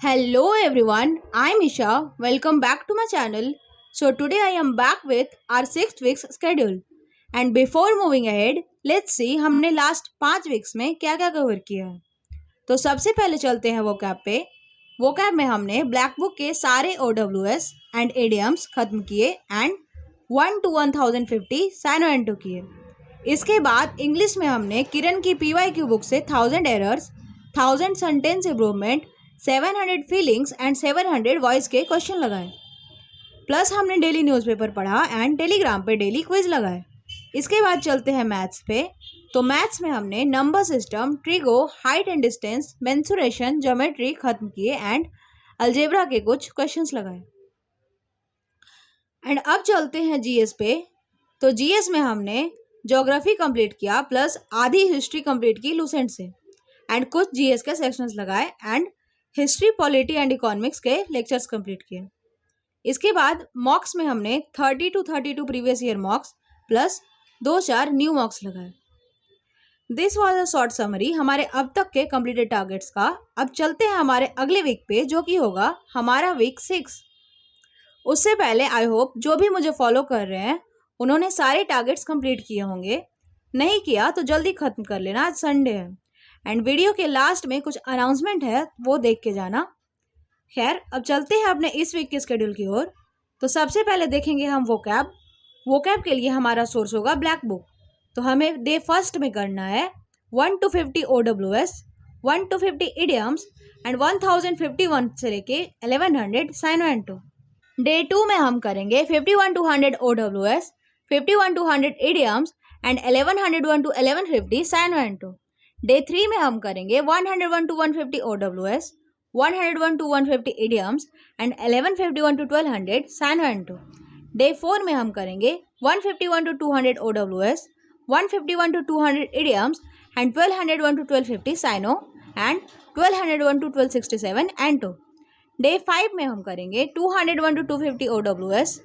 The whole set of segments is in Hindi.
Hello everyone, I'm Isha. Welcome back to my channel. So today I am back with our 6th week's schedule. And before moving ahead, let's see हमने लास्ट 5 वीक्स में क्या क्या कवर किया है। तो सबसे पहले चलते हैं वोकैब पे। वोकैब में हमने ब्लैक बुक के सारे OWS एंड एडियम्स खत्म किए एंड 1 to 1050 साइनो एंटो किए। इसके बाद इंग्लिश में हमने किरण की PYQ बुक से 1000 errors, 1000 sentence improvement, 700 feelings and 700 voice के क्वेश्चन लगाए। प्लस हमने डेली न्यूज़पेपर पढ़ा एंड टेलीग्राम पे डेली क्विज लगाए। इसके बाद चलते हैं मैथ्स पे। तो मैथ्स में हमने number system, trigo, height and distance, mensuration, geometry खत्म किए एंड अलजेब्रा के कुछ क्वेश्चंस लगाए। एंड अब चलते हैं जीएस पे। तो जीएस में हमने ज्योग्राफी कंप्लीट किया प्लस आधी हिस्ट्री कंप्लीट की लूसेंट से एंड कुछ जीएस के सेक्शंस लगाए and history, polity and economics के लेक्चर्स कंप्लीट किए। इसके बाद मॉक्स में हमने 30 to 32 previous year mocks plus 2-4 new mocks लगाए। This was a short summary हमारे अब तक के कंप्लीटेड टारगेट्स का। अब चलते हैं हमारे अगले वीक पे जो कि होगा हमारा वीक 6। उससे पहले आई होप जो भी मुझे फॉलो कर रहे हैं उन्होंने सारे टारगेट्स कंप्लीट किए होंगे। नहीं किया तो जल्दी खत्म कर लेना, आज संडे है एंड वीडियो के लास्ट में कुछ अनाउंसमेंट है वो देख के जाना। खैर अब चलते हैं अपने इस वीक के शेड्यूल की ओर। तो सबसे पहले देखेंगे हम वोकैब। वोकैब के लिए हमारा सोर्स होगा ब्लैक बुक। तो हमें डे फर्स्ट में करना है 1 to 50 OWS, 1 to 50 idioms and 1051 से लेके 1100 साइनो एंटो। डे 2 में हम करेंगे 51 to 100 OWS, 51 to 100 idioms and 1101 to 1150 syno anto. Day 3 में हम करेंगे 101 to 150 OWS, 101 to 150 idioms and 1151 to 1200 syno anto. Day 4 में हम करेंगे 151 to 200 OWS, 151 to 200 idioms and 1201 to 1250 syno and 1201 to 1267 anto. Day 5 में हम करेंगे 201 to 250 OWS,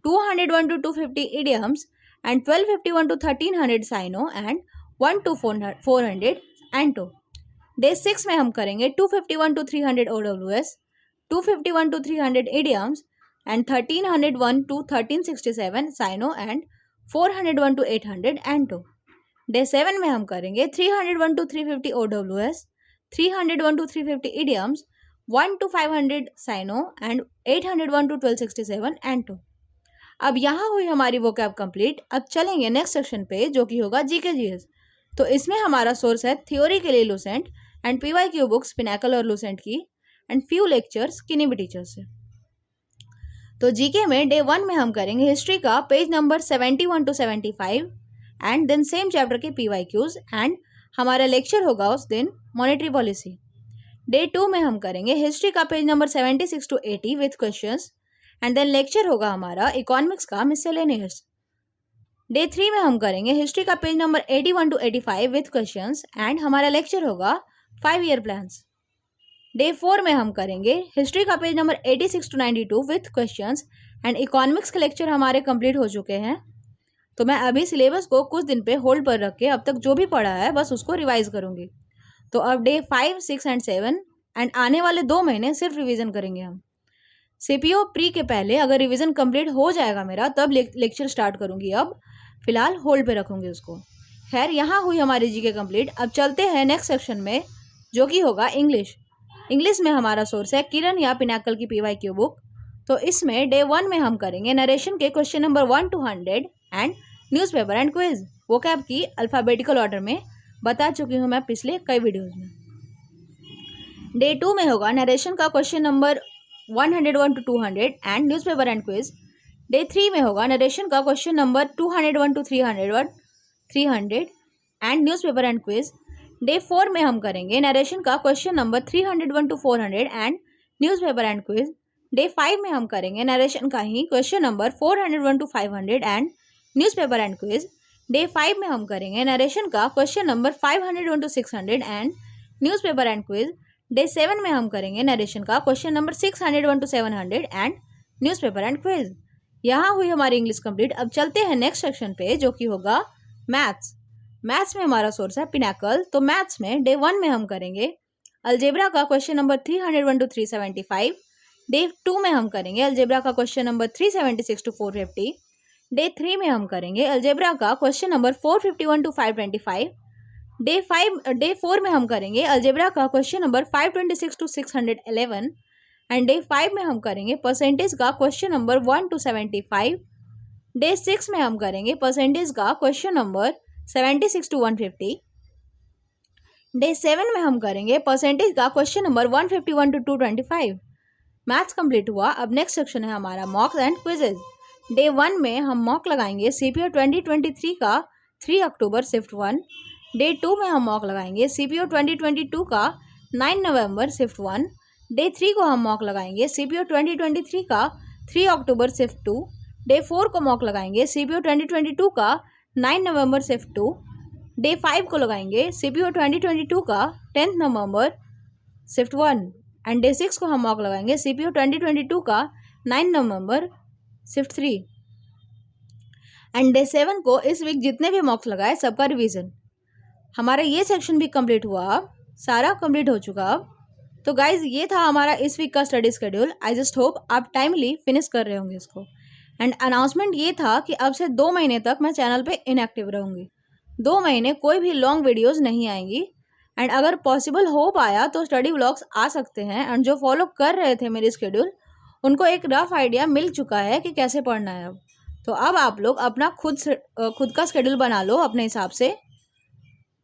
201 to 250 idioms and 1251 to 1300 साइनो एंड 1 to 400 एंटो। डे 6 में हम करेंगे 251 to 300 OWS, 251 to 300 idioms and 1301 to 1367 साइनो एंड 401 to 800 एंटो। डे 7 में हम करेंगे 301 to 350 OWS, 301 to 350 idioms, 1 to 500 syno and 801 to 1267 anto. अब यहाँ हुई हमारी वोकैब कंप्लीट। अब चलेंगे नेक्स्ट सेक्शन पे जो कि होगा जीके जीएस। तो इसमें हमारा सोर्स है थ्योरी के लिए Lucent and PYQ books Pinnacle और लूसेंट की एंड फ्यू लेक्चर्स किन्हीं भी टीचर से। तो जीके में डे 1 में हम करेंगे हिस्ट्री का page number 71 to 75 and then same chapter के PYQs एंड हमारा लेक्चर होगा उस दिन मॉनेटरी पॉलिसी। डे 2 में हम करेंगे हिस्ट्री का page number 76 to 80 with questions and then lecture होगा हमारा इकोनॉमिक्स का मिसलेनियस। डे 3 में हम करेंगे हिस्ट्री का page number 81 to 85 with questions and हमारा लेक्चर होगा 5 ईयर प्लान्स। डे 4 में हम करेंगे हिस्ट्री का page number 86 to 92 with questions and economics के लेक्चर हमारे कंप्लीट हो चुके हैं। तो मैं अभी सिलेबस को कुछ दिन पे होल्ड पर रख के अब तक जो भी पढ़ा है बस उसको रिवाइज करूँगी। तो अब डे 5, 6 एंड 7 एंड आने वाले 2 महीने सिर्फ रिवीजन करेंगे हम। CPO प्री के पहले अगर रिवीजन कंप्लीट हो जाएगा मेरा तब लेक्चर स्टार्ट करूँगी। अब फिलहाल होल्ड पे रखूँगी उसको। खैर यहाँ हुई हमारी जीके कंप्लीट। अब चलते हैं नेक्स्ट सेक्शन में जो कि होगा इंग्लिश। इंग्लिश में हमारा सोर्स है किरण या पिनाकल की PYQ बुक। तो इसमें डे 1 में हम करेंगे नरेशन के question number 1 to 100 and newspaper and quiz. Vocab की अल्फ़ाबेटिकल ऑर्डर में बता चुकी हूँ मैं पिछले कई वीडियोज़ में। डे 2 में होगा नरेशन का question number 101 to 200 and newspaper and quiz. Day 3 में होगा नरेशन का question number 201 to 300 and newspaper and quiz. Day 4 में हम करेंगे नरेशन का question number 301 to 400 and newspaper and quiz. Day 5 में हम करेंगे नरेशन का ही question number 401 to 500 and newspaper and quiz. Day 5 में हम करेंगे नरेशन का question number 501 to 600 and newspaper and quiz. Day 7 में हम करेंगे नरेशन का question number 601 to 700 and newspaper and quiz. यहाँ हुई हमारी इंग्लिश कंप्लीट। अब चलते हैं नेक्स्ट सेक्शन पे जो कि होगा मैथ्स। मैथ्स में हमारा सोर्स है पिनाकल। तो मैथ्स में डे 1 में हम करेंगे अलजेब्रा का क्वेश्चन नंबर 301 to 375। डे 2 में हम करेंगे अलजेब्रा का क्वेश्चन नंबर 376 to 450। डे 3 में हम करेंगे अलजेब्रा का क्वेश्चन नंबर 451 to 525। डे 4 में हम करेंगे अलजेब्रा का question number 526 to 611। And day 5 में हम करेंगे परसेंटेज का क्वेश्चन नंबर 1 to 75। डे 6 में हम करेंगे परसेंटेज का क्वेश्चन नंबर 76 to 150। डे 7 में हम करेंगे परसेंटेज का question number 151 to 225। Maths complete हुआ। अब नेक्स्ट सेक्शन है हमारा मॉक्स एंड क्विजेज। डे 1 में हम मॉक लगाएंगे सीपीओ 2023 का 3 अक्टूबर शिफ्ट 1। डे 2 में हम मॉक लगाएंगे सीपीओ 2022 का 9 नवंबर शिफ्ट 1। डे 3 को हम मॉक लगाएंगे सीपीओ 2023 का 3 अक्टूबर शिफ्ट 2। डे 4 को मॉक लगाएंगे सीपीओ 2022 का 9 नवंबर शिफ्ट 2। डे 5 को लगाएंगे सीपीओ 2022 का 10 नवंबर शिफ्ट 1। एंड डे 6 को हम मॉक लगाएंगे सीपीओ 2022 का 9 नवंबर शिफ्ट 3। एंड डे 7 को इस वीक जितने भी मॉक्स लगाए सबका रिवीजन। हमारा ये सेक्शन भी कंप्लीट हुआ, सारा कंप्लीट हो चुका। तो गाइज ये था हमारा इस वीक का study schedule. I just hope आप टाइमली फिनिश कर रहे होंगे इसको। एंड अनाउंसमेंट ये था कि अब से 2 महीने तक मैं चैनल पे इनएक्टिव रहूँगी। 2 महीने कोई भी लॉन्ग वीडियोस नहीं आएंगी। एंड अगर पॉसिबल हो पाया तो स्टडी व्लॉग्स आ सकते हैं। एंड जो फॉलो कर रहे थे मेरी स्केड्यूल उनको एक रफ आइडिया मिल चुका है कि कैसे पढ़ना है। अब तो अब आप लोग अपना खुद का स्केड्यूल बना लो अपने हिसाब से,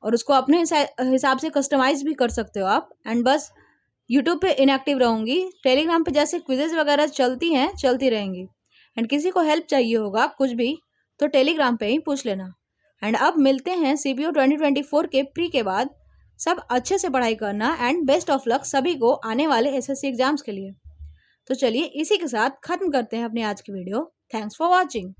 और उसको अपने हिसाब से कस्टमाइज भी कर सकते हो आप। एंड बस यूट्यूब पे इनएक्टिव रहूँगी। टेलीग्राम पे जैसे क्विजेज वगैरह चलती हैं चलती रहेंगी। एंड किसी को हेल्प चाहिए होगा कुछ भी तो टेलीग्राम पे ही पूछ लेना। एंड अब मिलते हैं सीपीओ 2024 के प्री के बाद। सब अच्छे से पढ़ाई करना एंड बेस्ट ऑफ लक सभी को आने वाले एसएससी एग्जाम्स के लिए। तो चलिए इसी के साथ ख़त्म करते हैं अपनी आज की वीडियो। Thanks for watching.